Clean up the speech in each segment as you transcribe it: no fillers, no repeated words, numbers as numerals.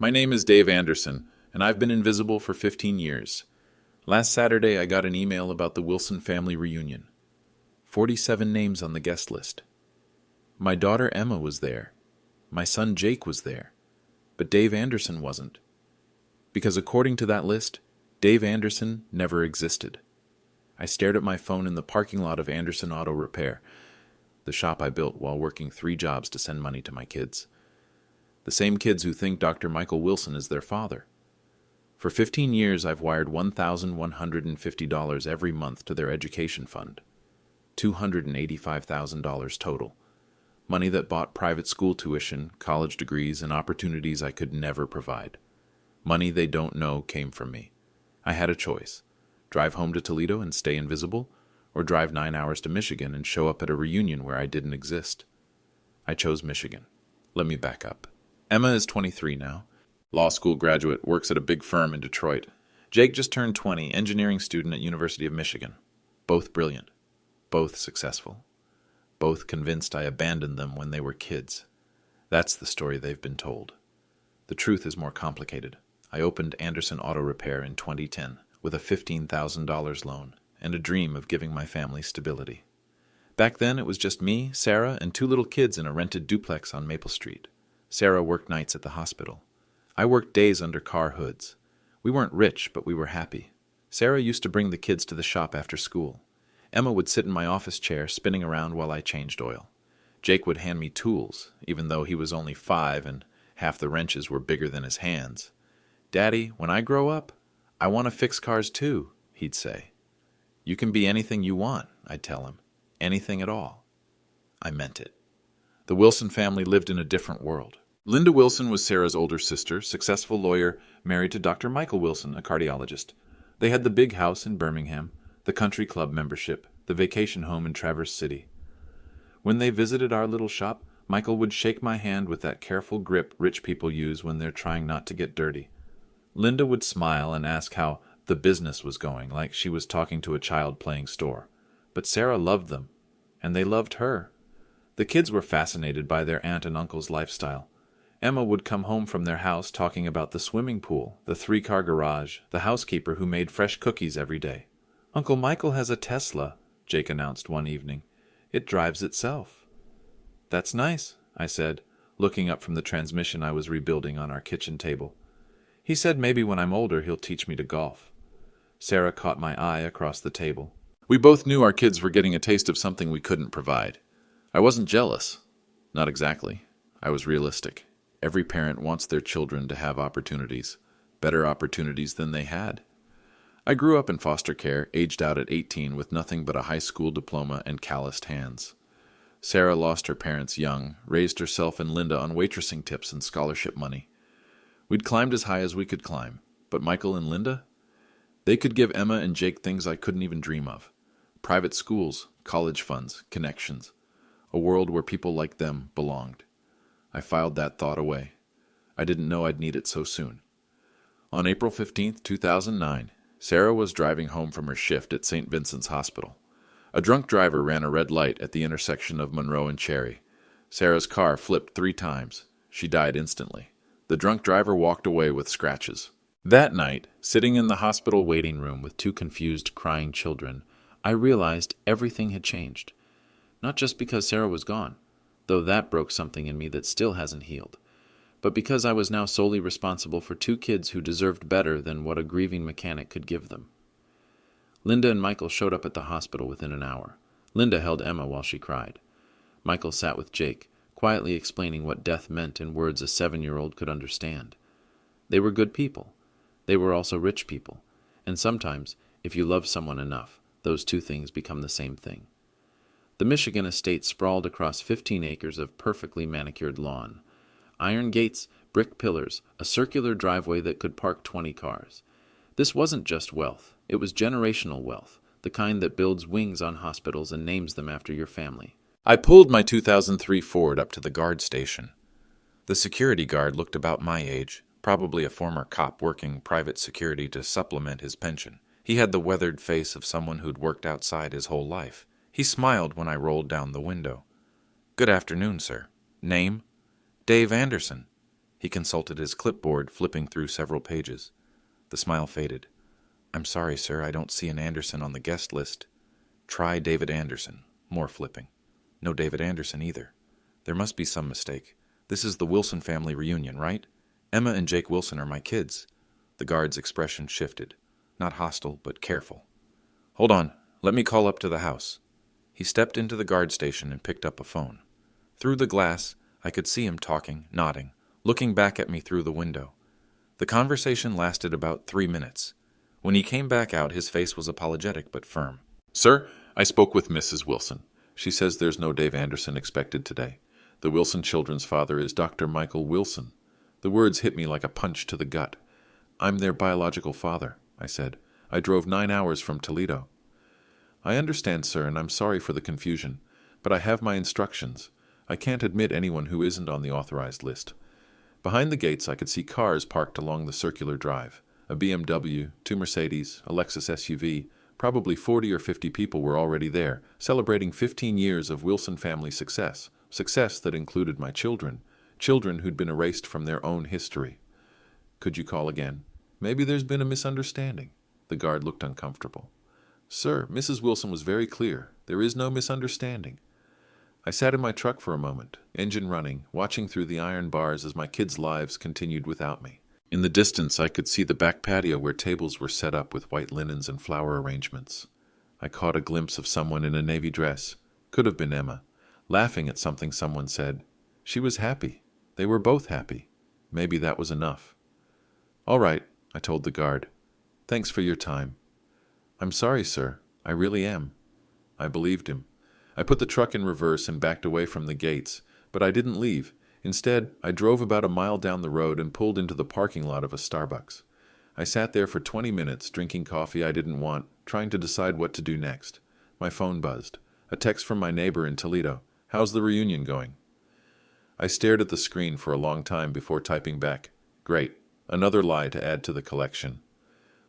My name is Dave Anderson, and I've been invisible for 15 years. Last Saturday, I got an email about the Wilson family reunion. 47 names on the guest list. My daughter Emma was there. My son Jake was there. But Dave Anderson wasn't. Because according to that list, Dave Anderson never existed. I stared at my phone in the parking lot of Anderson Auto Repair, the shop I built while working 3 jobs to send money to my kids. The same kids who think Dr. Michael Wilson is their father. For 15 years, I've wired $1,150 every month to their education fund. $285,000 total. Money that bought private school tuition, college degrees, and opportunities I could never provide. Money they don't know came from me. I had a choice. Drive home to Toledo and stay invisible, or drive 9 hours to Michigan and show up at a reunion where I didn't exist. I chose Michigan. Let me back up. Emma is 23 now. Law school graduate, works at a big firm in Detroit. Jake just turned 20, engineering student at University of Michigan. Both brilliant. Both successful. Both convinced I abandoned them when they were kids. That's the story they've been told. The truth is more complicated. I opened Anderson Auto Repair in 2010 with a $15,000 loan and a dream of giving my family stability. Back then, it was just me, Sarah, and 2 little kids in a rented duplex on Maple Street. Sarah worked nights at the hospital. I worked days under car hoods. We weren't rich, but we were happy. Sarah used to bring the kids to the shop after school. Emma would sit in my office chair, spinning around while I changed oil. Jake would hand me tools, even though he was only 5 and half the wrenches were bigger than his hands. "Daddy, when I grow up, I want to fix cars too," he'd say. "You can be anything you want," I'd tell him. Anything at all. I meant it. The Wilson family lived in a different world. Linda Wilson was Sarah's older sister, successful lawyer, married to Dr. Michael Wilson, a cardiologist. They had the big house in Birmingham, the country club membership, the vacation home in Traverse City. When they visited our little shop, Michael would shake my hand with that careful grip rich people use when they're trying not to get dirty. Linda would smile and ask how the business was going, like she was talking to a child playing store. But Sarah loved them, and they loved her. The kids were fascinated by their aunt and uncle's lifestyle. Emma would come home from their house talking about the swimming pool, the 3-car garage, the housekeeper who made fresh cookies every day. "Uncle Michael has a Tesla," Jake announced one evening. "It drives itself." "That's nice," I said, looking up from the transmission I was rebuilding on our kitchen table. "He said maybe when I'm older he'll teach me to golf." Sarah caught my eye across the table. We both knew our kids were getting a taste of something we couldn't provide. I wasn't jealous. Not exactly. I was realistic. Every parent wants their children to have opportunities, better opportunities than they had. I grew up in foster care, aged out at 18 with nothing but a high school diploma and calloused hands. Sarah lost her parents young, raised herself and Linda on waitressing tips and scholarship money. We'd climbed as high as we could climb, but Michael and Linda? They could give Emma and Jake things I couldn't even dream of. Private schools, college funds, connections. A world where people like them belonged. I filed that thought away. I didn't know I'd need it so soon. On April 15th, 2009, Sarah was driving home from her shift at St. Vincent's Hospital. A drunk driver ran a red light at the intersection of Monroe and Cherry. Sarah's car flipped 3 times. She died instantly. The drunk driver walked away with scratches. That night, sitting in the hospital waiting room with 2 confused, crying children, I realized everything had changed. Not just because Sarah was gone, though that broke something in me that still hasn't healed, but because I was now solely responsible for 2 kids who deserved better than what a grieving mechanic could give them. Linda and Michael showed up at the hospital within an hour. Linda held Emma while she cried. Michael sat with Jake, quietly explaining what death meant in words a 7-year-old could understand. They were good people. They were also rich people. And sometimes, if you love someone enough, those 2 things become the same thing. The Michigan estate sprawled across 15 acres of perfectly manicured lawn. Iron gates, brick pillars, a circular driveway that could park 20 cars. This wasn't just wealth. It was generational wealth, the kind that builds wings on hospitals and names them after your family. I pulled my 2003 Ford up to the guard station. The security guard looked about my age, probably a former cop working private security to supplement his pension. He had the weathered face of someone who'd worked outside his whole life. He smiled when I rolled down the window. "Good afternoon, sir. Name?" "Dave Anderson." He consulted his clipboard, flipping through several pages. The smile faded. "I'm sorry, sir, I don't see an Anderson on the guest list." "Try David Anderson." More flipping. "No David Anderson either. There must be some mistake. This is the Wilson family reunion, right? Emma and Jake Wilson are my kids." The guard's expression shifted. Not hostile, but careful. "Hold on. Let me call up to the house." He stepped into the guard station and picked up a phone. Through the glass, I could see him talking, nodding, looking back at me through the window. The conversation lasted about 3 minutes. When he came back out, his face was apologetic but firm. "Sir, I spoke with Mrs. Wilson. She says there's no Dave Anderson expected today. The Wilson children's father is Dr. Michael Wilson." The words hit me like a punch to the gut. "I'm their biological father," I said. "I drove 9 hours from Toledo." "I understand, sir, and I'm sorry for the confusion, but I have my instructions. I can't admit anyone who isn't on the authorized list." Behind the gates, I could see cars parked along the circular drive. A BMW, 2 Mercedes, a Lexus SUV. Probably 40 or 50 people were already there, celebrating 15 years of Wilson family success. Success that included my children. Children who'd been erased from their own history. "Could you call again? Maybe there's been a misunderstanding." The guard looked uncomfortable. "Sir, Mrs. Wilson was very clear. There is no misunderstanding." I sat in my truck for a moment, engine running, watching through the iron bars as my kids' lives continued without me. In the distance, I could see the back patio where tables were set up with white linens and flower arrangements. I caught a glimpse of someone in a navy dress. Could have been Emma, laughing at something someone said. She was happy. They were both happy. Maybe that was enough. "All right," I told the guard. "Thanks for your time." "I'm sorry, sir. I really am." I believed him. I put the truck in reverse and backed away from the gates, but I didn't leave. Instead, I drove about a mile down the road and pulled into the parking lot of a Starbucks. I sat there for 20 minutes, drinking coffee I didn't want, trying to decide what to do next. My phone buzzed. A text from my neighbor in Toledo. "How's the reunion going?" I stared at the screen for a long time before typing back, "Great. Another lie to add to the collection."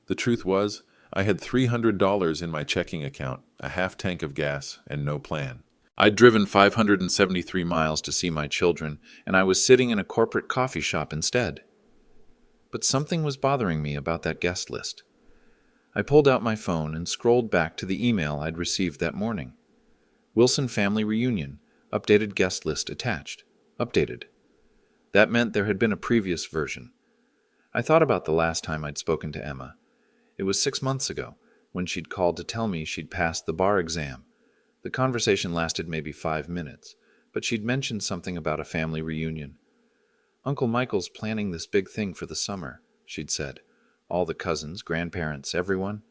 The truth was, I had $300 in my checking account, a half tank of gas, and no plan. I'd driven 573 miles to see my children, and I was sitting in a corporate coffee shop instead. But something was bothering me about that guest list. I pulled out my phone and scrolled back to the email I'd received that morning. Wilson Family Reunion, updated guest list attached. Updated. That meant there had been a previous version. I thought about the last time I'd spoken to Emma. It was 6 months ago, when she'd called to tell me she'd passed the bar exam. The conversation lasted maybe 5 minutes, but she'd mentioned something about a family reunion. "Uncle Michael's planning this big thing for the summer," she'd said. "All the cousins, grandparents, everyone."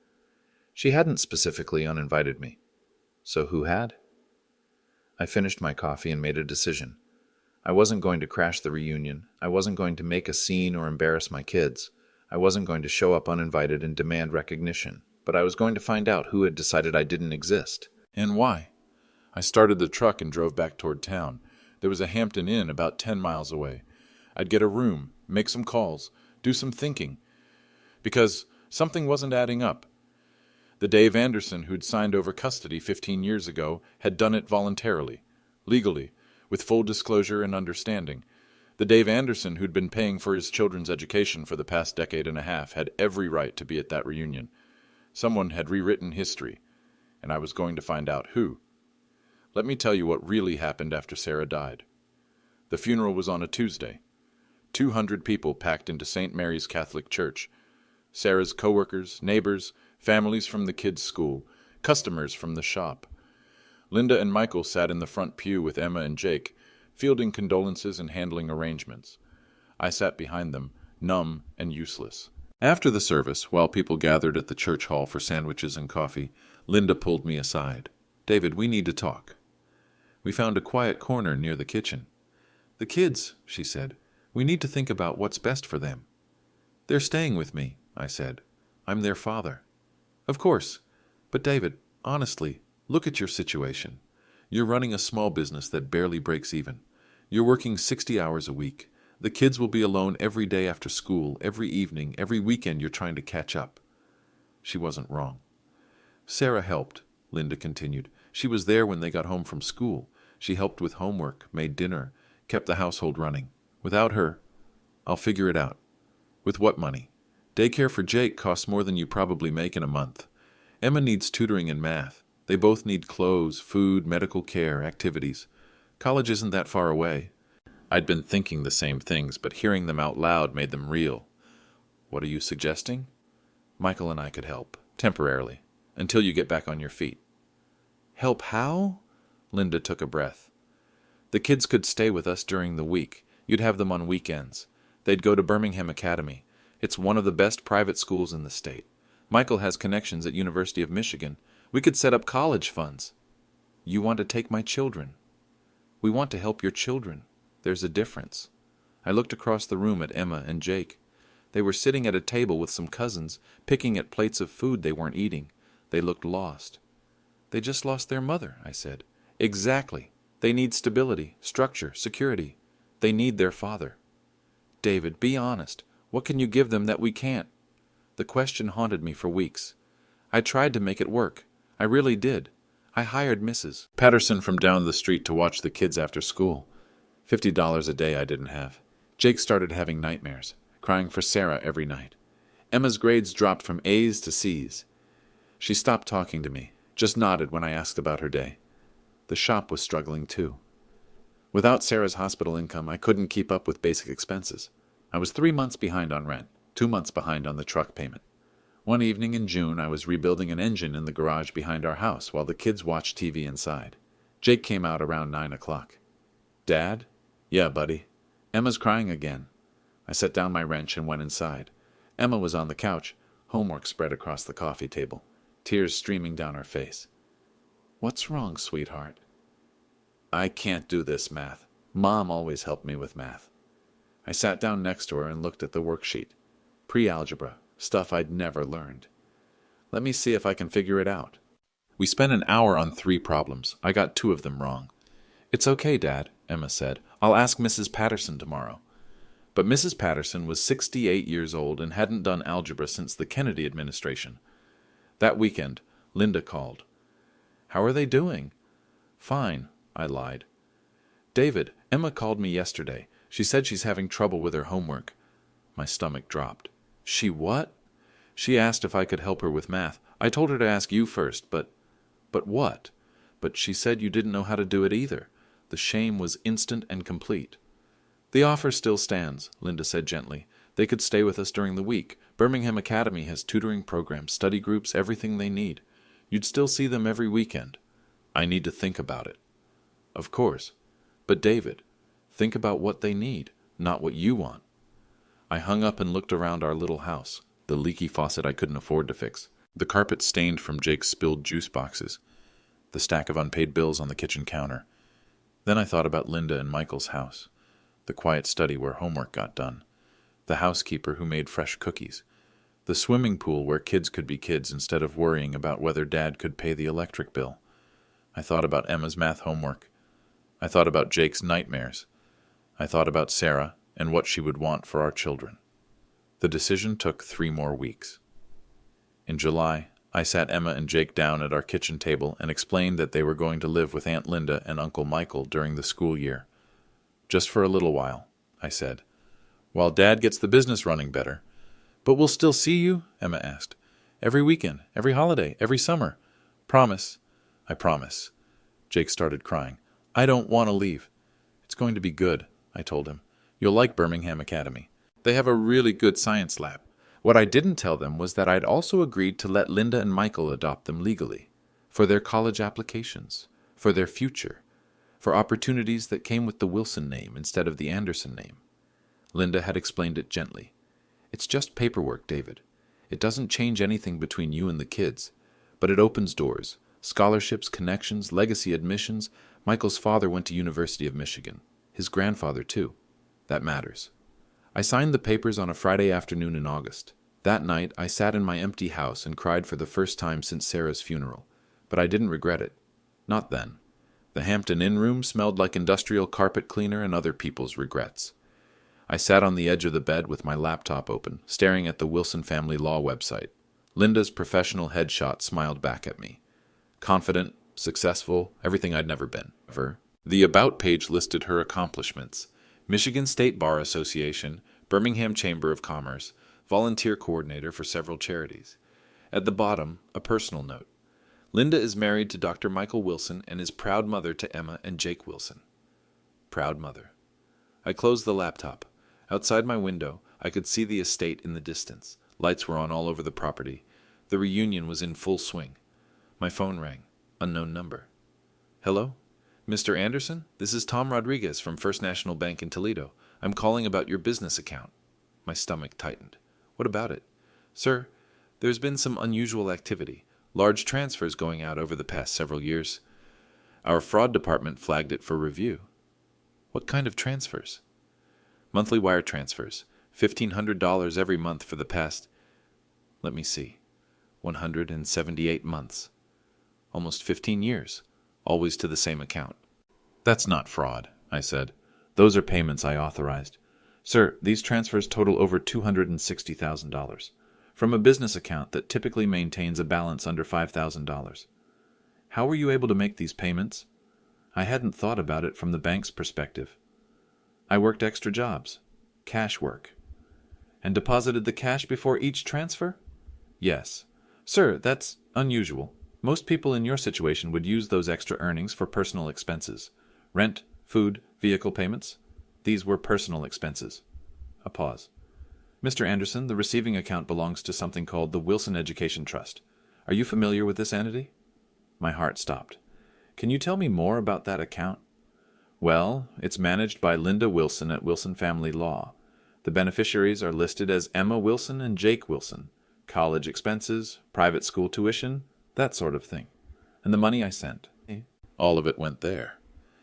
She hadn't specifically uninvited me. So who had? I finished my coffee and made a decision. I wasn't going to crash the reunion. I wasn't going to make a scene or embarrass my kids. I wasn't going to show up uninvited and demand recognition, but I was going to find out who had decided I didn't exist. And why? I started the truck and drove back toward town. There was a Hampton Inn about 10 miles away. I'd get a room, make some calls, do some thinking, because something wasn't adding up. The Dave Anderson who'd signed over custody 15 years ago had done it voluntarily, legally, with full disclosure and understanding. The Dave Anderson who'd been paying for his children's education for the past decade and a half had every right to be at that reunion. Someone had rewritten history, and I was going to find out who. Let me tell you what really happened after Sarah died. The funeral was on a Tuesday. 200 people packed into St. Mary's Catholic Church. Sarah's coworkers, neighbors, families from the kids' school, customers from the shop. Linda and Michael sat in the front pew with Emma and Jake, fielding condolences and handling arrangements. I sat behind them, numb and useless. After the service, while people gathered at the church hall for sandwiches and coffee, Linda pulled me aside. "David, we need to talk." We found a quiet corner near the kitchen. "The kids," she said. "We need to think about what's best for them." "They're staying with me," I said. "I'm their father." "Of course. But David, honestly, look at your situation. You're running a small business that barely breaks even. You're working 60 hours a week. The kids will be alone every day after school, every evening, every weekend you're trying to catch up." She wasn't wrong. "Sarah helped," Linda continued. "She was there when they got home from school. She helped with homework, made dinner, kept the household running. Without her..." I'll figure it out. With what money? Daycare for Jake costs more than you probably make in a month. Emma needs tutoring in math. They both need clothes, food, medical care, activities. College isn't that far away. I'd been thinking the same things, but hearing them out loud made them real. What are you suggesting? Michael and I could help, temporarily, until you get back on your feet. Help how? Linda took a breath. The kids could stay with us during the week. You'd have them on weekends. They'd go to Birmingham Academy. It's one of the best private schools in the state. Michael has connections at University of Michigan. We could set up college funds. You want to take my children? We want to help your children. There's a difference. I looked across the room at Emma and Jake. They were sitting at a table with some cousins, picking at plates of food they weren't eating. They looked lost. They just lost their mother, I said. Exactly. They need stability, structure, security. They need their father. David, be honest. What can you give them that we can't? The question haunted me for weeks. I tried to make it work. I really did. I hired Mrs. Patterson from down the street to watch the kids after school. $50 a day I didn't have. Jake started having nightmares, crying for Sarah every night. Emma's grades dropped from A's to C's. She stopped talking to me, just nodded when I asked about her day. The shop was struggling too. Without Sarah's hospital income, I couldn't keep up with basic expenses. I was 3 months behind on rent, 2 months behind on the truck payment. One evening in June, I was rebuilding an engine in the garage behind our house while the kids watched TV inside. Jake came out around 9 o'clock. Dad? Yeah, buddy. Emma's crying again. I set down my wrench and went inside. Emma was on the couch, homework spread across the coffee table, tears streaming down her face. What's wrong, sweetheart? I can't do this math. Mom always helped me with math. I sat down next to her and looked at the worksheet. Pre-algebra, stuff I'd never learned. Let me see if I can figure it out. We spent an hour on 3 problems. I got 2 of them wrong. It's okay, Dad, Emma said. I'll ask Mrs. Patterson tomorrow. But Mrs. Patterson was 68 years old and hadn't done algebra since the Kennedy administration. That weekend, Linda called. How are they doing? Fine, I lied. David, Emma called me yesterday. She said she's having trouble with her homework. My stomach dropped. She what? She asked if I could help her with math. I told her to ask you first, but what? But she said you didn't know how to do it either. The shame was instant and complete. The offer still stands, Linda said gently. They could stay with us during the week. Birmingham Academy has tutoring programs, study groups, everything they need. You'd still see them every weekend. I need to think about it. Of course. But David, think about what they need, not what you want. I hung up and looked around our little house, the leaky faucet I couldn't afford to fix, the carpet stained from Jake's spilled juice boxes, the stack of unpaid bills on the kitchen counter. Then I thought about Linda and Michael's house, the quiet study where homework got done, the housekeeper who made fresh cookies, the swimming pool where kids could be kids instead of worrying about whether Dad could pay the electric bill. I thought about Emma's math homework. I thought about Jake's nightmares. I thought about Sarah and what she would want for our children. The decision took 3 more weeks. In July, I sat Emma and Jake down at our kitchen table and explained that they were going to live with Aunt Linda and Uncle Michael during the school year. Just for a little while, I said, while Dad gets the business running better. But we'll still see you? Emma asked. Every weekend, every holiday, every summer. Promise. I promise. Jake started crying. I don't want to leave. It's going to be good, I told him. You'll like Birmingham Academy. They have a really good science lab. What I didn't tell them was that I'd also agreed to let Linda and Michael adopt them legally, for their college applications, for their future, for opportunities that came with the Wilson name instead of the Anderson name. Linda had explained it gently. It's just paperwork, David. It doesn't change anything between you and the kids, but it opens doors, scholarships, connections, legacy admissions. Michael's father went to University of Michigan. His grandfather, too. That matters. I signed the papers on a Friday afternoon in August. That night, I sat in my empty house and cried for the first time since Sarah's funeral, but I didn't regret it. Not then. The Hampton Inn room smelled like industrial carpet cleaner and other people's regrets. I sat on the edge of the bed with my laptop open, staring at the Wilson Family Law website. Linda's professional headshot smiled back at me. Confident, successful, everything I'd never been. The About page listed her accomplishments. Michigan State Bar Association, Birmingham Chamber of Commerce, volunteer coordinator for several charities. At the bottom, a personal note. Linda is married to Dr. Michael Wilson and is proud mother to Emma and Jake Wilson. Proud mother. I closed the laptop. Outside my window, I could see the estate in the distance. Lights were on all over the property. The reunion was in full swing. My phone rang. Unknown number. Hello? Mr. Anderson? This is Tom Rodriguez from First National Bank in Toledo. I'm calling about your business account. My stomach tightened. What about it? Sir, there's been some unusual activity. Large transfers going out over the past several years. Our fraud department flagged it for review. What kind of transfers? Monthly wire transfers. $1,500 every month for the past, let me see, 178 months. Almost 15 years. Always to the same account. That's not fraud, I said. Those are payments I authorized. Sir, these transfers total over $260,000 from a business account that typically maintains a balance under $5,000. How were you able to make these payments? I hadn't thought about it from the bank's perspective. I worked extra jobs, cash work, and deposited the cash before each transfer? Yes. Sir, that's unusual. Most people in your situation would use those extra earnings for personal expenses. Rent, food, vehicle payments. These were personal expenses. A pause. Mr. Anderson, the receiving account belongs to something called the Wilson Education Trust. Are you familiar with this entity? My heart stopped. Can you tell me more about that account? Well, it's managed by Linda Wilson at Wilson Family Law. The beneficiaries are listed as Emma Wilson and Jake Wilson. College expenses, private school tuition, that sort of thing. And the money I sent. All of it went there.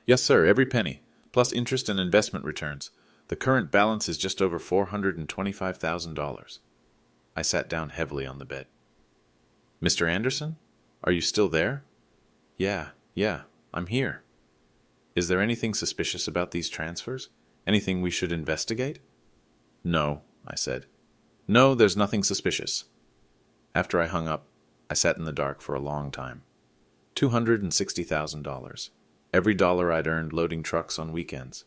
Yes, sir, every penny, plus interest and investment returns. The current balance is just over $425,000. I sat down heavily on the bed. Mr. Anderson? Are you still there? Yeah, I'm here. Is there anything suspicious about these transfers? Anything we should investigate? No, I said. No, there's nothing suspicious. After I hung up, I sat in the dark for a long time. $260,000. Every dollar I'd earned loading trucks on weekends.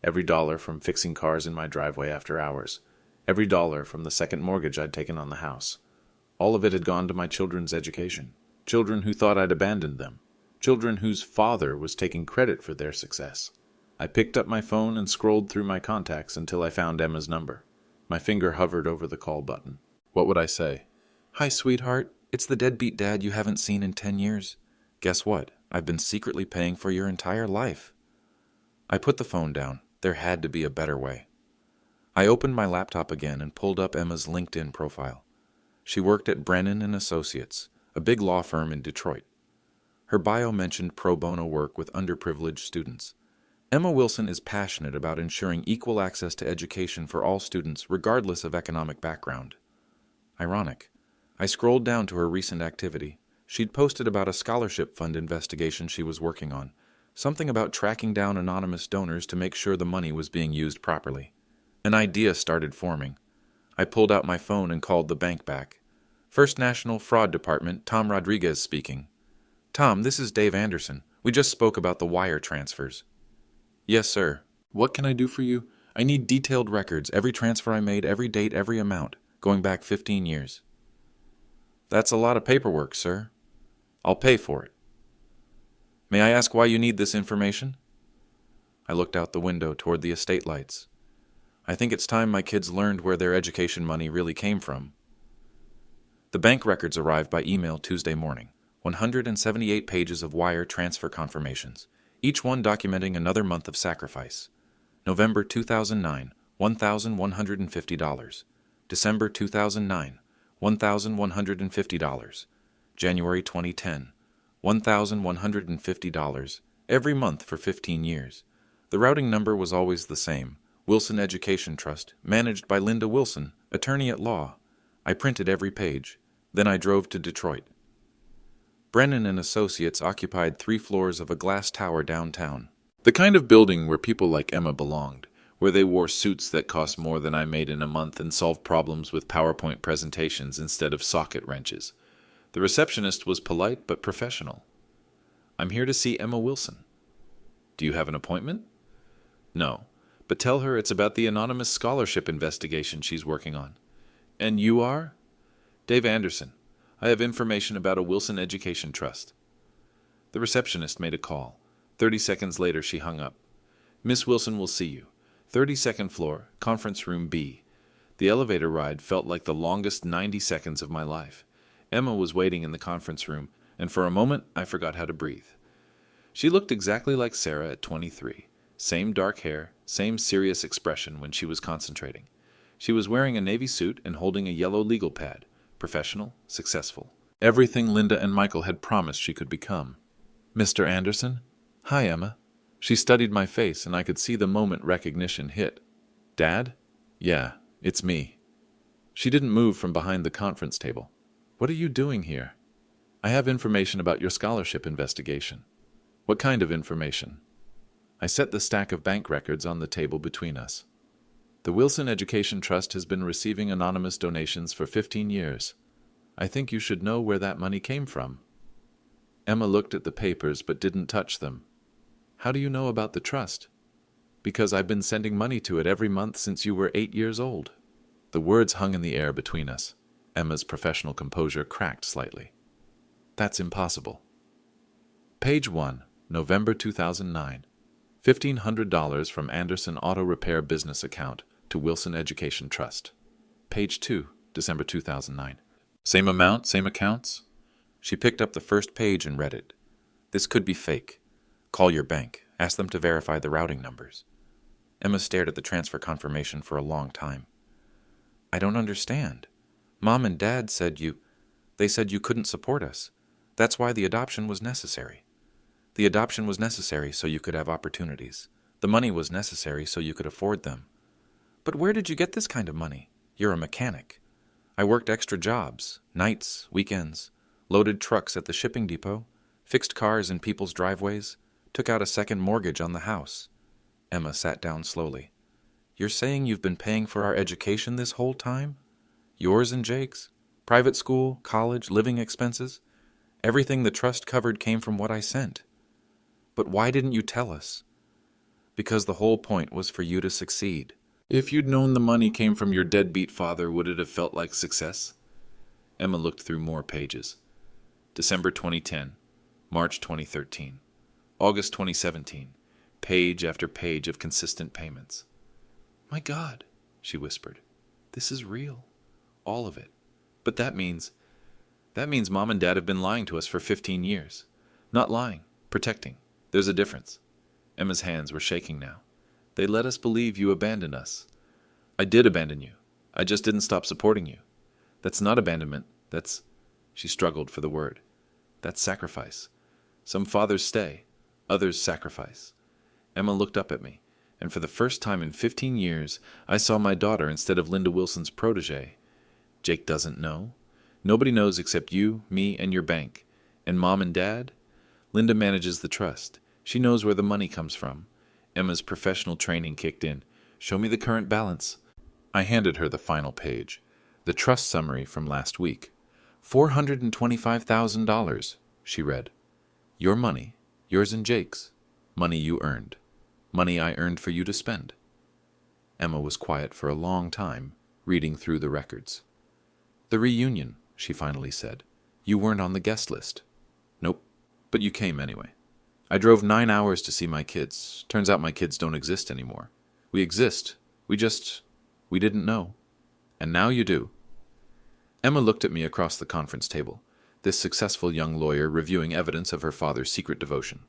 Every dollar from fixing cars in my driveway after hours. Every dollar from the second mortgage I'd taken on the house. All of it had gone to my children's education. Children who thought I'd abandoned them. Children whose father was taking credit for their success. I picked up my phone and scrolled through my contacts until I found Emma's number. My finger hovered over the call button. What would I say? Hi, sweetheart. It's the deadbeat dad you haven't seen in 10 years. Guess what? I've been secretly paying for your entire life. I put the phone down. There had to be a better way. I opened my laptop again and pulled up Emma's LinkedIn profile. She worked at Brennan and Associates, a big law firm in Detroit. Her bio mentioned pro bono work with underprivileged students. Emma Wilson is passionate about ensuring equal access to education for all students, regardless of economic background. Ironic. I scrolled down to her recent activity. She'd posted about a scholarship fund investigation she was working on, something about tracking down anonymous donors to make sure the money was being used properly. An idea started forming. I pulled out my phone and called the bank back. First National Fraud Department, Tom Rodriguez speaking. Tom, this is Dave Anderson. We just spoke about the wire transfers. Yes, sir. What can I do for you? I need detailed records, every transfer I made, every date, every amount, going back 15 years. That's a lot of paperwork, sir. I'll pay for it. May I ask why you need this information? I looked out the window toward the estate lights. I think it's time my kids learned where their education money really came from. The bank records arrived by email Tuesday morning. 178 pages of wire transfer confirmations, each one documenting another month of sacrifice. November 2009, $1,150. December 2009, $1,150. January 2010, $1,150, every month for 15 years. The routing number was always the same, Wilson Education Trust, managed by Linda Wilson, attorney at law. I printed every page. Then I drove to Detroit. Brennan and Associates occupied 3 floors of a glass tower downtown. The kind of building where people like Emma belonged, where they wore suits that cost more than I made in a month and solved problems with PowerPoint presentations instead of socket wrenches. The receptionist was polite but professional. I'm here to see Emma Wilson. Do you have an appointment? No, But tell her it's about the anonymous scholarship investigation she's working on. And you are? Dave Anderson. I have information about a Wilson Education Trust. The receptionist made a call. 30 seconds later, she hung up. Miss Wilson will see you. 32nd floor, conference room B. The elevator ride felt like the longest 90 seconds of my life. Emma was waiting in the conference room, and for a moment I forgot how to breathe. She looked exactly like Sarah at 23. Same dark hair, same serious expression when she was concentrating. She was wearing a navy suit and holding a yellow legal pad. Professional, successful. Everything Linda and Michael had promised she could become. Mr. Anderson? Hi, Emma. She studied my face, and I could see the moment recognition hit. Dad? Yeah, it's me. She didn't move from behind the conference table. What are you doing here? I have information about your scholarship investigation. What kind of information? I set the stack of bank records on the table between us. The Wilson Education Trust has been receiving anonymous donations for 15 years. I think you should know where that money came from. Emma looked at the papers but didn't touch them. How do you know about the trust? Because I've been sending money to it every month since you were 8 years old. The words hung in the air between us. Emma's professional composure cracked slightly. That's impossible. Page 1, November 2009. $1,500 from Anderson Auto Repair business account to Wilson Education Trust. Page 2, December 2009. Same amount, same accounts? She picked up the first page and read it. This could be fake. Call your bank. Ask them to verify the routing numbers. Emma stared at the transfer confirmation for a long time. I don't understand. Mom and Dad said they said you couldn't support us. That's why the adoption was necessary. The adoption was necessary so you could have opportunities. The money was necessary so you could afford them. But where did you get this kind of money? You're a mechanic. I worked extra jobs, nights, weekends, loaded trucks at the shipping depot, fixed cars in people's driveways, took out a second mortgage on the house. Emma sat down slowly. You're saying you've been paying for our education this whole time? Yours and Jake's? Private school, college, living expenses? Everything the trust covered came from what I sent. But why didn't you tell us? Because the whole point was for you to succeed. If you'd known the money came from your deadbeat father, would it have felt like success? Emma looked through more pages. December 2010, March 2013, August 2017, page after page of consistent payments. My God, she whispered, this is real. All of it. But that means Mom and Dad have been lying to us for 15 years. Not lying, protecting. There's a difference. Emma's hands were shaking now. They let us believe you abandoned us. I did abandon you. I just didn't stop supporting you. That's not abandonment. She struggled for the word. That's sacrifice. Some fathers stay. Others sacrifice. Emma looked up at me, and for the first time in 15 years, I saw my daughter instead of Linda Wilson's protege. Jake doesn't know. Nobody knows except you, me, and your bank. And Mom and Dad? Linda manages the trust. She knows where the money comes from. Emma's professional training kicked in. Show me the current balance. I handed her the final page. The trust summary from last week. $425,000, she read. Your money, yours and Jake's. Money you earned. Money I earned for you to spend. Emma was quiet for a long time, reading through the records. The reunion, she finally said. You weren't on the guest list. Nope, but you came anyway. I drove 9 hours to see my kids. Turns out my kids don't exist anymore. We exist. We didn't know. And now you do. Emma looked at me across the conference table, this successful young lawyer reviewing evidence of her father's secret devotion.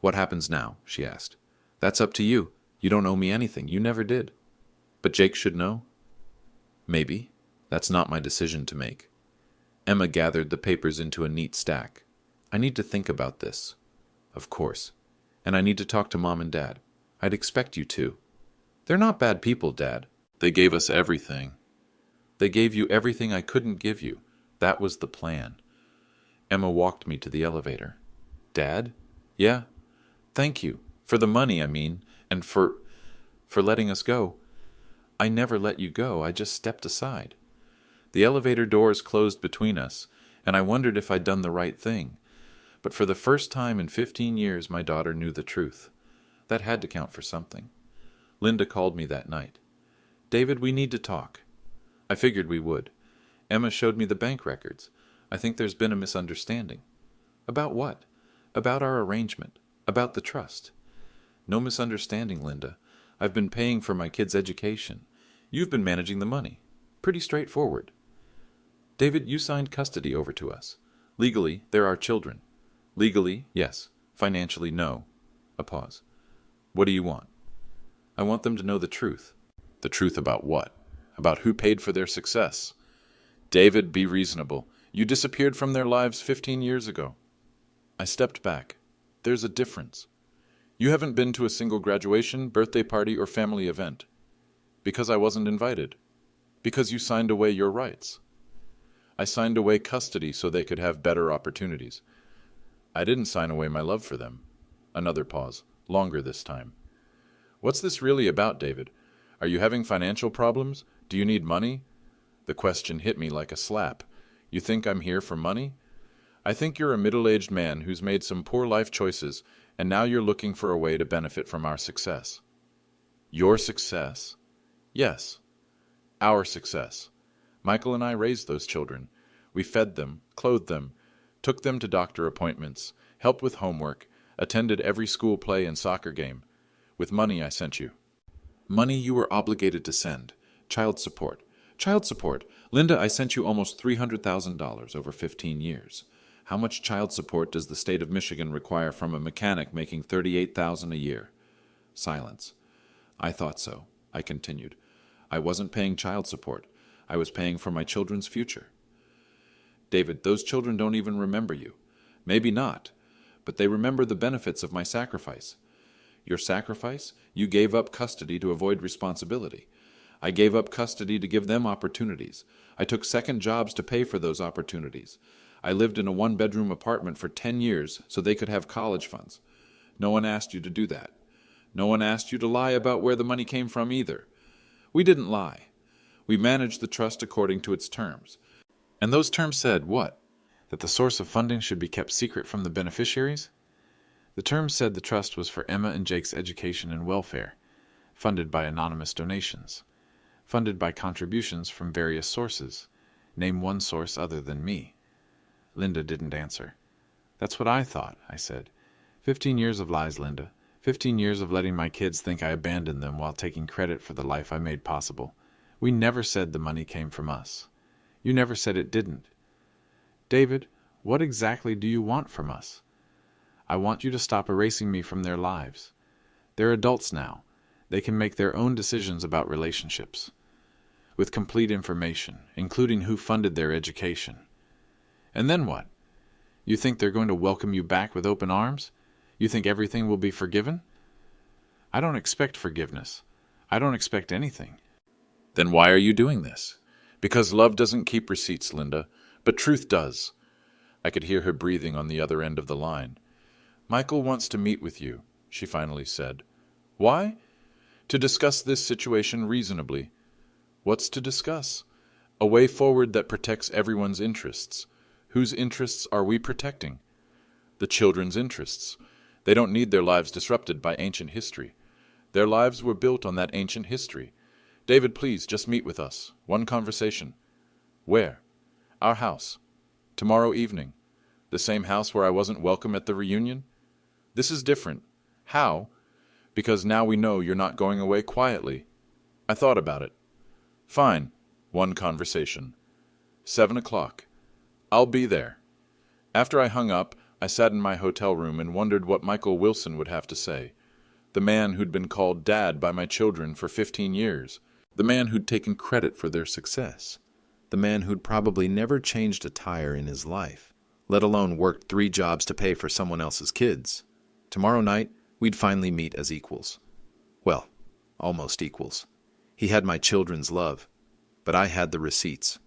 What happens now? She asked. That's up to you. You don't owe me anything. You never did. But Jake should know? Maybe. That's not my decision to make. Emma gathered the papers into a neat stack. I need to think about this. Of course. And I need to talk to Mom and Dad. I'd expect you to. They're not bad people, Dad. They gave us everything. They gave you everything I couldn't give you. That was the plan. Emma walked me to the elevator. Dad? Yeah? Thank you. For the money, I mean. And for letting us go. I never let you go. I just stepped aside. The elevator doors closed between us, and I wondered if I'd done the right thing. But for the first time in 15 years, my daughter knew the truth. That had to count for something. Linda called me that night. "David, we need to talk." I figured we would. Emma showed me the bank records. I think there's been a misunderstanding. About what? About our arrangement. About the trust. No misunderstanding, Linda. I've been paying for my kids' education. You've been managing the money. Pretty straightforward. David, you signed custody over to us. Legally, they're our children. Legally, yes. Financially, no. A pause. What do you want? I want them to know the truth. The truth about what? About who paid for their success. David, be reasonable. You disappeared from their lives 15 years ago. I stepped back. There's a difference. You haven't been to a single graduation, birthday party, or family event. Because I wasn't invited. Because you signed away your rights. I signed away custody so they could have better opportunities. I didn't sign away my love for them. Another pause. Longer this time. What's this really about, David? Are you having financial problems? Do you need money? The question hit me like a slap. You think I'm here for money? I think you're a middle-aged man who's made some poor life choices, and now you're looking for a way to benefit from our success. Your success? Yes. Our success. Michael and I raised those children. We fed them, clothed them, took them to doctor appointments, helped with homework, attended every school play and soccer game. With money I sent you. Money you were obligated to send. Child support. Child support. Linda, I sent you almost $300,000 over 15 years. How much child support does the state of Michigan require from a mechanic making $38,000 a year? Silence. I thought so. I continued. I wasn't paying child support. I was paying for my children's future. David, those children don't even remember you. Maybe not, but they remember the benefits of my sacrifice. Your sacrifice? You gave up custody to avoid responsibility. I gave up custody to give them opportunities. I took second jobs to pay for those opportunities. I lived in a one-bedroom apartment for 10 years so they could have college funds. No one asked you to do that. No one asked you to lie about where the money came from either. We didn't lie. We managed the trust according to its terms. And those terms said what? That the source of funding should be kept secret from the beneficiaries? The terms said the trust was for Emma and Jake's education and welfare, funded by anonymous donations, funded by contributions from various sources. Name one source other than me. Linda didn't answer. That's what I thought, I said. 15 years of lies, Linda. 15 years of letting my kids think I abandoned them while taking credit for the life I made possible. We never said the money came from us. You never said it didn't. David, what exactly do you want from us? I want you to stop erasing me from their lives. They're adults now. They can make their own decisions about relationships. With complete information, including who funded their education. And then what? You think they're going to welcome you back with open arms? You think everything will be forgiven? I don't expect forgiveness. I don't expect anything. Then why are you doing this? Because love doesn't keep receipts, Linda, but truth does. I could hear her breathing on the other end of the line. Michael wants to meet with you, she finally said. Why? To discuss this situation reasonably. What's to discuss? A way forward that protects everyone's interests. Whose interests are we protecting? The children's interests. They don't need their lives disrupted by ancient history. Their lives were built on that ancient history. David, please, just meet with us. One conversation. Where? Our house. Tomorrow evening. The same house where I wasn't welcome at the reunion? This is different. How? Because now we know you're not going away quietly. I thought about it. Fine. One conversation. 7 o'clock. I'll be there. After I hung up, I sat in my hotel room and wondered what Michael Wilson would have to say. The man who'd been called Dad by my children for 15 years. The man who'd taken credit for their success. The man who'd probably never changed a tire in his life, let alone worked 3 jobs to pay for someone else's kids. Tomorrow night, we'd finally meet as equals. Well, almost equals. He had my children's love, but I had the receipts.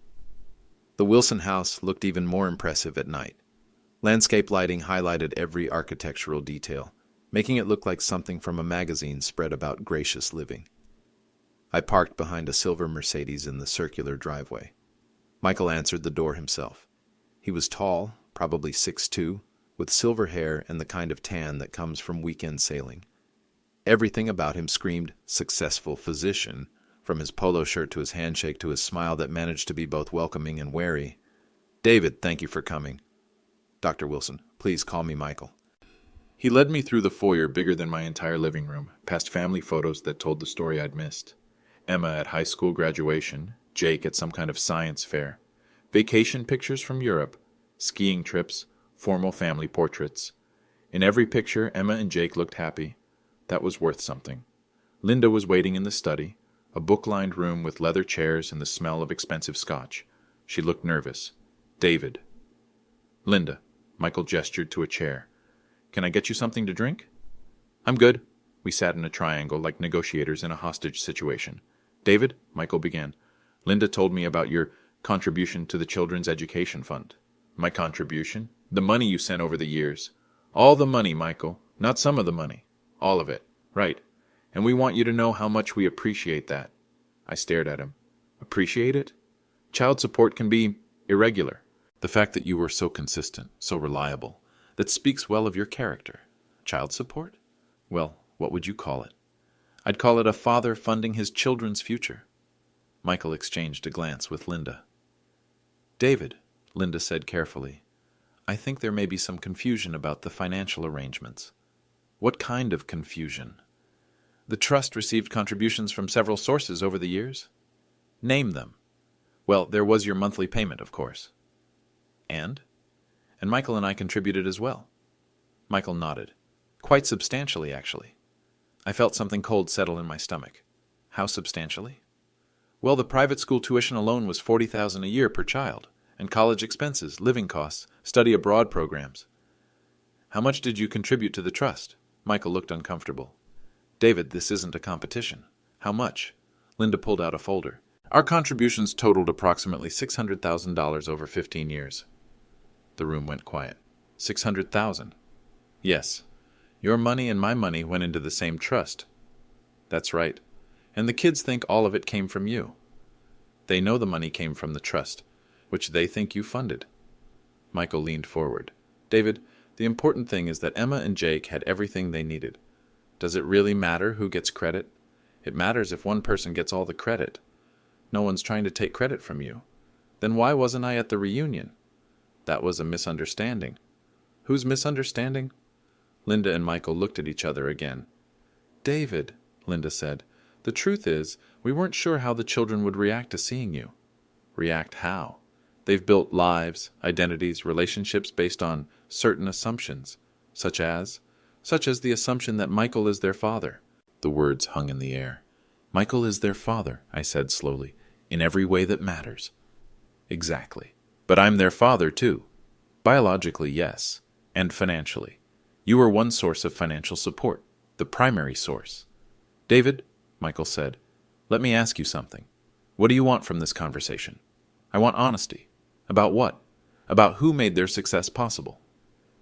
The Wilson house looked even more impressive at night. Landscape lighting highlighted every architectural detail, making it look like something from a magazine spread about gracious living. I parked behind a silver Mercedes in the circular driveway. Michael answered the door himself. He was tall, probably 6'2", with silver hair and the kind of tan that comes from weekend sailing. Everything about him screamed successful physician, from his polo shirt to his handshake to his smile that managed to be both welcoming and wary. "David, thank you for coming. Dr. Wilson, please call me Michael." He led me through the foyer bigger than my entire living room, past family photos that told the story I'd missed. Emma at high school graduation, Jake at some kind of science fair, vacation pictures from Europe, skiing trips, formal family portraits. In every picture, Emma and Jake looked happy. That was worth something. Linda was waiting in the study, a book-lined room with leather chairs and the smell of expensive scotch. She looked nervous. "David." "Linda." Michael gestured to a chair. "Can I get you something to drink?" "I'm good." We sat in a triangle like negotiators in a hostage situation. "David," Michael began, "Linda told me about your contribution to the Children's Education Fund." "My contribution?" "The money you sent over the years." "All the money, Michael. Not some of the money. All of it." "Right. And we want you to know how much we appreciate that." I stared at him. "Appreciate it?" "Child support can be irregular. The fact that you were so consistent, so reliable, that speaks well of your character. Child support? Well, what would you call it?" "I'd call it a father funding his children's future." Michael exchanged a glance with Linda. "David," Linda said carefully, "I think there may be some confusion about the financial arrangements." "What kind of confusion?" "The trust received contributions from several sources over the years." "Name them." "Well, there was your monthly payment, of course." "And?" "And Michael and I contributed as well." Michael nodded. "Quite substantially, actually." I felt something cold settle in my stomach. "How substantially?" "Well, the private school tuition alone was $40,000 a year per child, and college expenses, living costs, study abroad programs." "How much did you contribute to the trust?" Michael looked uncomfortable. "David, this isn't a competition." "How much?" Linda pulled out a folder. "Our contributions totaled approximately $600,000 over 15 years. The room went quiet. $600,000? "Yes. Your money and my money went into the same trust." "That's right. And the kids think all of it came from you." "They know the money came from the trust, which they think you funded." Michael leaned forward. "David, the important thing is that Emma and Jake had everything they needed. Does it really matter who gets credit? It matters if one person gets all the credit. No one's trying to take credit from you. Then why wasn't I at the reunion?" "That was a misunderstanding." "Whose misunderstanding?" Linda and Michael looked at each other again. "David," Linda said, "the truth is, we weren't sure how the children would react to seeing you." "React how? They've built lives, identities, relationships based on certain assumptions, such as the assumption that Michael is their father." The words hung in the air. "Michael is their father," I said slowly, "in every way that matters." "Exactly. But I'm their father, too. Biologically, yes. And financially. You were one source of financial support, the primary source." "David," Michael said, "let me ask you something. What do you want from this conversation?" "I want honesty." "About what?" "About who made their success possible."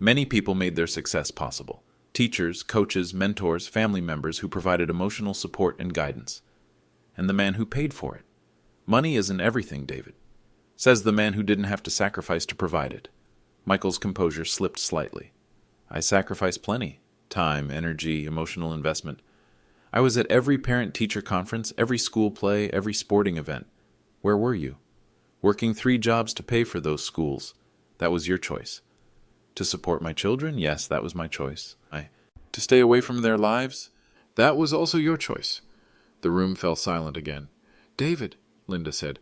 "Many people made their success possible. Teachers, coaches, mentors, family members who provided emotional support and guidance. And the man who paid for it. Money isn't everything, David. Says the man who didn't have to sacrifice to provide it." Michael's composure slipped slightly. "I sacrificed plenty. Time, energy, emotional investment. I was at every parent-teacher conference, every school play, every sporting event. Where were you? Working 3 jobs to pay for those schools. That was your choice. To support my children? Yes, that was my choice. To stay away from their lives? That was also your choice." The room fell silent again. "David," Linda said,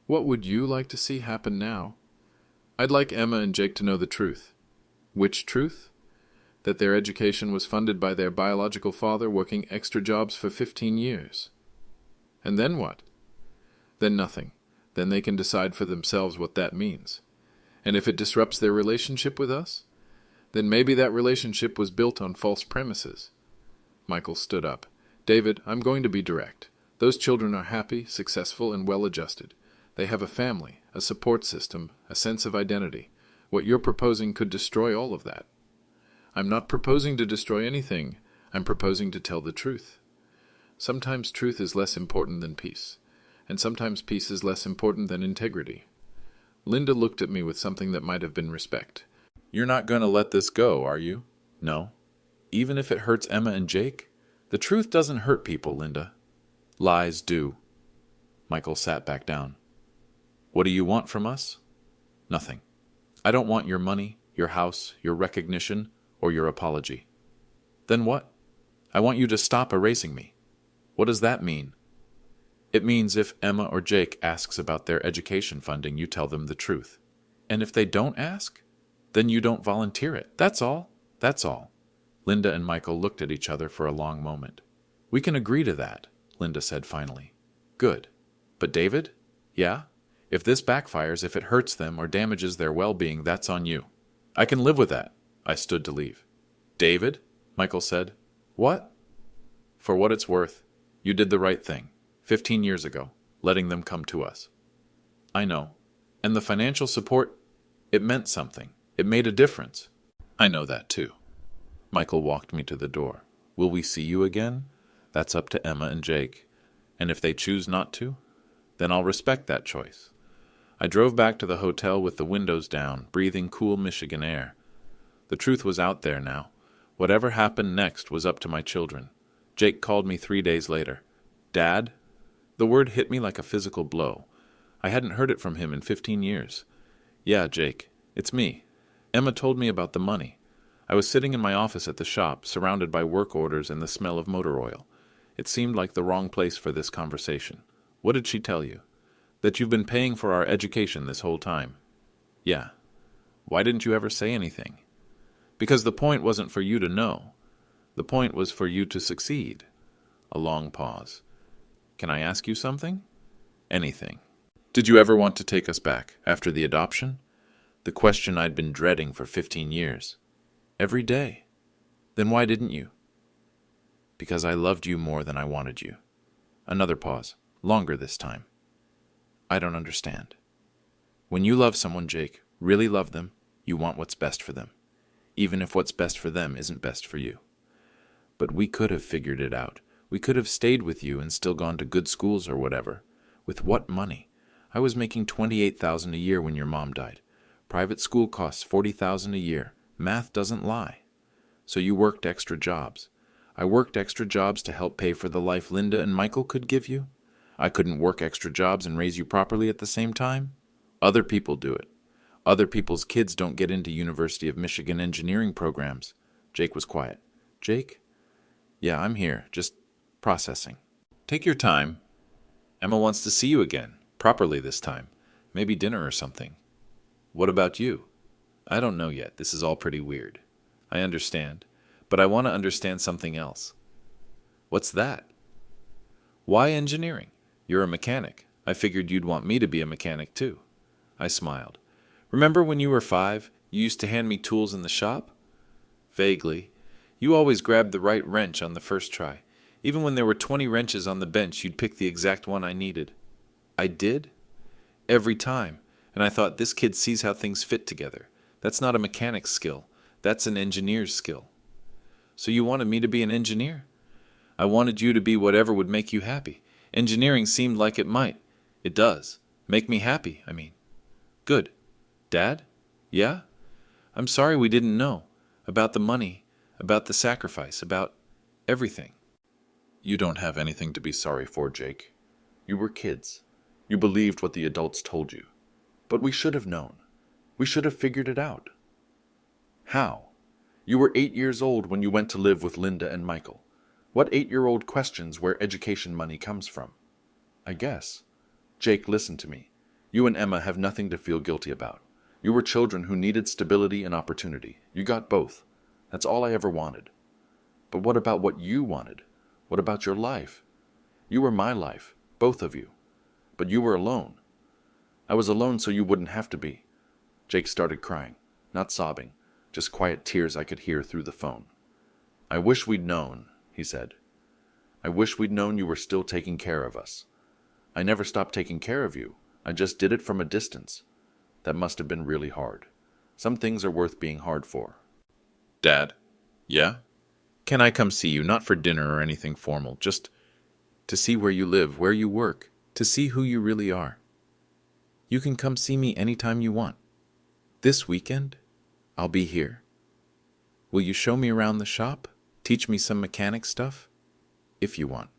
"what would you like to see happen now?" "I'd like Emma and Jake to know the truth." "Which truth?" "That their education was funded by their biological father working extra jobs for 15 years. "And then what?" "Then nothing. Then they can decide for themselves what that means. And if it disrupts their relationship with us, then maybe that relationship was built on false premises." Michael stood up. "David, I'm going to be direct. Those children are happy, successful, and well-adjusted. They have a family, a support system, a sense of identity. What you're proposing could destroy all of that." "I'm not proposing to destroy anything. I'm proposing to tell the truth. Sometimes truth is less important than peace, and sometimes peace is less important than integrity." Linda looked at me with something that might have been respect. "You're not going to let this go, are you?" "No." "Even if it hurts Emma and Jake?" The truth doesn't hurt people, Linda. Lies do. Michael sat back down. What do you want from us? Nothing. I don't want your money, your house, your recognition, or your apology. Then what? I want you to stop erasing me. What does that mean? It means if Emma or Jake asks about their education funding, you tell them the truth. And if they don't ask, then you don't volunteer it. That's all. That's all. Linda and Michael looked at each other for a long moment. We can agree to that, Linda said finally. Good. But David? Yeah? If this backfires, if it hurts them or damages their well-being, that's on you. I can live with that. I stood to leave. David? Michael said. What? For what it's worth, you did the right thing, 15 years ago, letting them come to us. I know. And the financial support, it meant something. It made a difference. I know that too. Michael walked me to the door. Will we see you again? That's up to Emma and Jake. And if they choose not to, then I'll respect that choice. I drove back to the hotel with the windows down, breathing cool Michigan air. The truth was out there now. Whatever happened next was up to my children. Jake called me 3 days later. Dad? The word hit me like a physical blow. I hadn't heard it from him in 15 years. Yeah, Jake, it's me. Emma told me about the money. I was sitting in my office at the shop, surrounded by work orders and the smell of motor oil. It seemed like the wrong place for this conversation. What did she tell you? That you've been paying for our education this whole time. Yeah. Why didn't you ever say anything? Because the point wasn't for you to know. The point was for you to succeed. A long pause. Can I ask you something? Anything. Did you ever want to take us back after the adoption? The question I'd been dreading for 15 years. Every day. Then why didn't you? Because I loved you more than I wanted you. Another pause. Longer this time. I don't understand. When you love someone, Jake, really love them, you want what's best for them, even if what's best for them isn't best for you. But we could have figured it out. We could have stayed with you and still gone to good schools or whatever. With what money? I was making $28,000 a year when your mom died. Private school costs $40,000 a year. Math doesn't lie. So you worked extra jobs. I worked extra jobs to help pay for the life Linda and Michael could give you. I couldn't work extra jobs and raise you properly at the same time. Other people do it. Other people's kids don't get into University of Michigan engineering programs. Jake was quiet. Jake? Yeah, I'm here, just processing. Take your time. Emma wants to see you again, properly this time. Maybe dinner or something. What about you? I don't know yet. This is all pretty weird. I understand, but I want to understand something else. What's that? Why engineering? You're a mechanic. I figured you'd want me to be a mechanic too. I smiled. Remember when you were 5, you used to hand me tools in the shop? Vaguely. You always grabbed the right wrench on the first try. Even when there were 20 wrenches on the bench, you'd pick the exact one I needed. I did? Every time. And I thought, this kid sees how things fit together. That's not a mechanic's skill. That's an engineer's skill. So you wanted me to be an engineer? I wanted you to be whatever would make you happy. Engineering seemed like it might. It does. Make me happy, I mean. Good. Dad? Yeah? I'm sorry we didn't know. About the money. About the sacrifice. About everything. You don't have anything to be sorry for, Jake. You were kids. You believed what the adults told you. But we should have known. We should have figured it out. How? You were 8 years old when you went to live with Linda and Michael. What 8-year-old questions where education money comes from? I guess. Jake, listen to me. You and Emma have nothing to feel guilty about. You were children who needed stability and opportunity. You got both. That's all I ever wanted. But what about what you wanted? What about your life? You were my life, both of you. But you were alone. I was alone so you wouldn't have to be. Jake started crying, not sobbing, just quiet tears I could hear through the phone. I wish we'd known, he said. I wish we'd known you were still taking care of us. I never stopped taking care of you. I just did it from a distance. That must have been really hard. Some things are worth being hard for. Dad? Yeah? Can I come see you, not for dinner or anything formal, just to see where you live, where you work, to see who you really are? You can come see me anytime you want. This weekend, I'll be here. Will you show me around the shop? Teach me some mechanic stuff? if you want.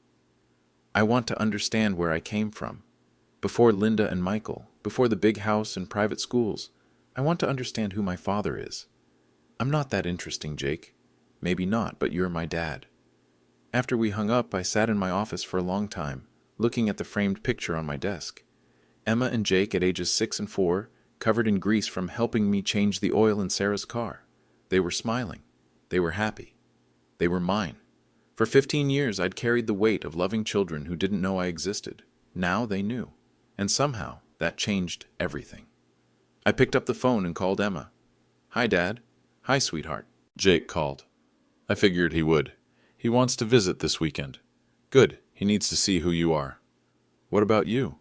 I want to understand where I came from. Before Linda and Michael, before the big house and private schools, I want to understand who my father is. I'm not that interesting, Jake. Maybe not, but you're my dad. After we hung up, I sat in my office for a long time, looking at the framed picture on my desk. Emma and Jake at ages 6 and 4, covered in grease from helping me change the oil in Sarah's car. They were smiling. They were happy. They were mine. For 15 years, I'd carried the weight of loving children who didn't know I existed. Now they knew. And somehow, that changed everything. I picked up the phone and called Emma. "Hi, Dad." "Hi, sweetheart." Jake called. "I figured he would. He wants to visit this weekend." "Good. He needs to see who you are." "What about you?"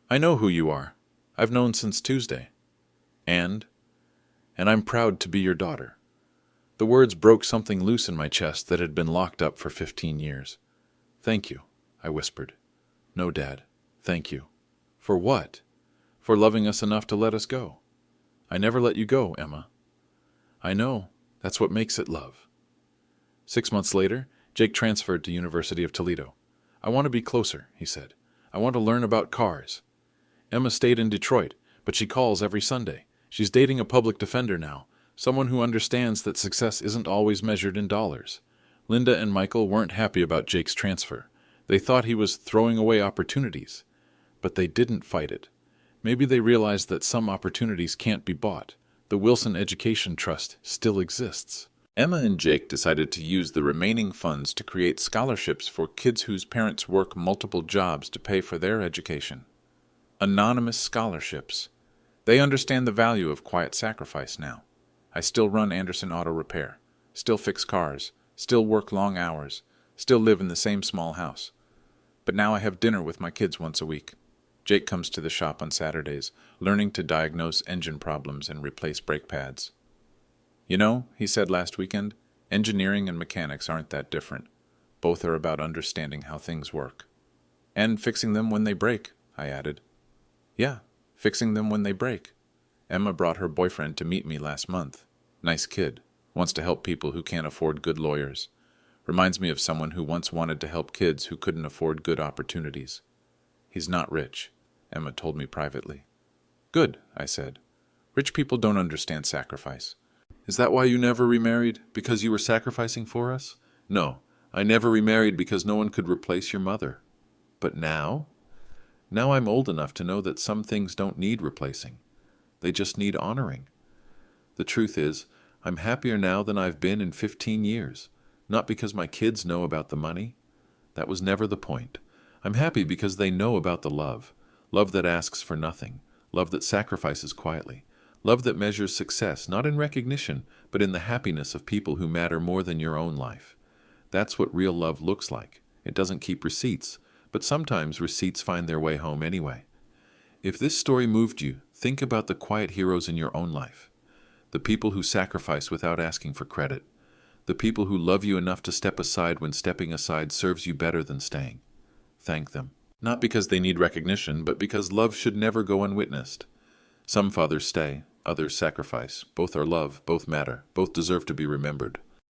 "I know who you are. I've known since Tuesday." And I'm proud to be your daughter." The words broke something loose in my chest that had been locked up for 15 years. "Thank you," I whispered. "No, Dad. Thank you." "For what?" "For loving us enough to let us go." "I never let you go, Emma." "I know. That's what makes it love." 6 months later, Jake transferred to University of Toledo. "I want to be closer," he said. "I want to learn about cars." Emma stayed in Detroit, but she calls every Sunday. She's dating a public defender now, someone who understands that success isn't always measured in dollars. Linda and Michael weren't happy about Jake's transfer. They thought he was throwing away opportunities. But they didn't fight it. Maybe they realized that some opportunities can't be bought. The Wilson Education Trust still exists. Emma and Jake decided to use the remaining funds to create scholarships for kids whose parents work multiple jobs to pay for their education. Anonymous scholarships. They understand the value of quiet sacrifice now. I still run Anderson Auto Repair, still fix cars, still work long hours, still live in the same small house. But now I have dinner with my kids once a week. Jake comes to the shop on Saturdays, learning to diagnose engine problems and replace brake pads. "You know," he said last weekend, "engineering and mechanics aren't that different. Both are about understanding how things work." "And fixing them when they break," I added. "Yeah, fixing them when they break." Emma brought her boyfriend to meet me last month. Nice kid. Wants to help people who can't afford good lawyers. Reminds me of someone who once wanted to help kids who couldn't afford good opportunities. "He's not rich," Emma told me privately. "Good," I said. "Rich people don't understand sacrifice." "Is that why you never remarried? Because you were sacrificing for us?" "No, I never remarried because no one could replace your mother." "But now?" "Now I'm old enough to know that some things don't need replacing. They just need honoring. The truth is, I'm happier now than I've been in 15 years. Not because my kids know about the money. That was never the point. I'm happy because they know about the love. Love that asks for nothing. Love that sacrifices quietly. Love that measures success, not in recognition, but in the happiness of people who matter more than your own life. That's what real love looks like. It doesn't keep receipts, but sometimes receipts find their way home anyway. If this story moved you, think about the quiet heroes in your own life. The people who sacrifice without asking for credit. The people who love you enough to step aside when stepping aside serves you better than staying. Thank them. Not because they need recognition, but because love should never go unwitnessed. Some fathers stay, others sacrifice. Both are love, both matter, both deserve to be remembered.